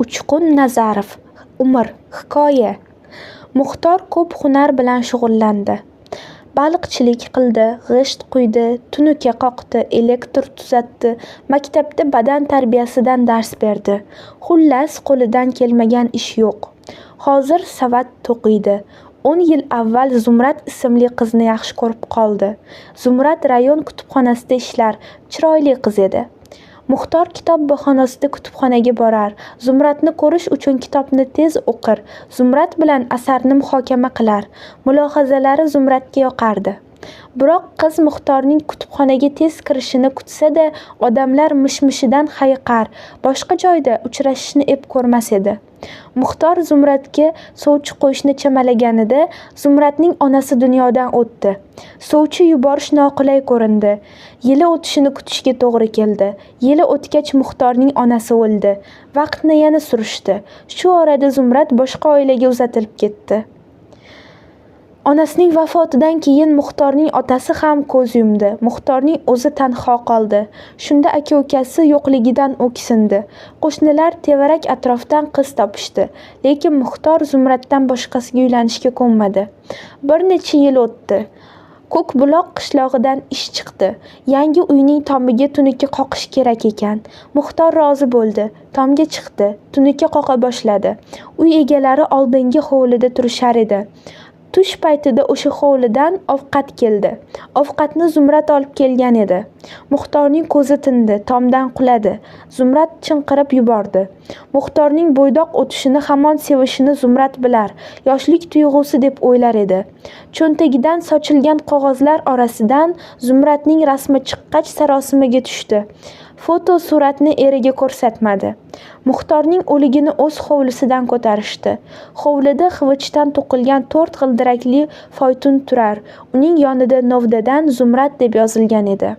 Uchqun Nazarov. Umr. Hikoya. Muxtor ko'p hunar bilan shug'ullandi. Baliqchilik qildi, g'isht quydi, tunuka qoqdi, elektr tuzatdi, maktabda badan tarbiyasidan dars berdi. Xullas, qo'lidan kelmagan ish yo'q. Hozir savat to'qiydi. 10 yil avval Zumrad ismli qizni yaxshi ko'rib qoldi. Zumrad rayon kutubxonasida ishlar, chiroyli qiz edi. Muxtor kitob bahonasida kutubxonaga borar, Zumradni ko'rish uchun kitobni tez o'qir, Zumrad bilan asarni muhokama qilar. Mulohazalari Zumradga yoqardi. Biroq qiz Muxtorning kutubxonaga tez kirishini kutsa-da, odamlar mish-mishidan hayiqar, boshqa joyda uchrashishni ep ko'rmas edi. Muxtor Zumradga sovchi qo'yishni chamalaganida Zumradning onasi dunyodan o'tdi. Sovchi yuborish noqulay ko'rindi. Yili o'tishini kutishga to'g'ri keldi. Yili o'tgach Muxtorning onasi o'ldi. Vaqtni yana surishdi. Shu orada Zumrad boshqa oilaga uzatilib ketdi. Onasining vafotidan keyin Muxtorning otasi ham ko'z yumdi. Muxtorning o'zi tanho qoldi. Shunda aka-ukasi yo'qligidan o'ksindi. Qo'shnilar tevarak atrofdan qiz topishdi, lekin Muxtor Zumraddan boshqasiga uylanishga ko'nmadi. Bir necha yil o'tdi. Ko'kbuloq qishlog'idan ish chiqdi. Yangi uyning tomiga tunuka qoqish kerak ekan. Muxtor rozi bo'ldi. Tomga chiqdi. Tunuka qoqa boshladi. Uy egalari oldingi hovlida turishar edi. Tush paytida o'sha hovlidan ovqat keldi. Ovqatni Zumrad olib kelgan edi. Muxtorning ko'zi tindi, tomdan quladi. Zumrad chinqirib yubordi. Muxtorning bo'ydoq o'tishini hamon sevishini Zumrad bilar, yoshlik tuyg'usi deb o'ylar edi. Cho'ntagidan sochilgan qog'ozlar orasidan Zumradning rasmi chiqqach sarosimaga tushdi. Foto suratni eriga ko'rsatmadi. Muxtorning o'ligini o'z hovlisidan ko'tarishdi. Hovlida xivichdan to'qilgan 4 g'ildirakli foytun turar. Uning yonida novdadan Zumrad deb yozilgan edi.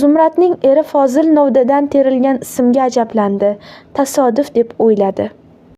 Zumradning eri Fozil novdadan terilgan ismga ajablandi. Tasodif deb o'yladi.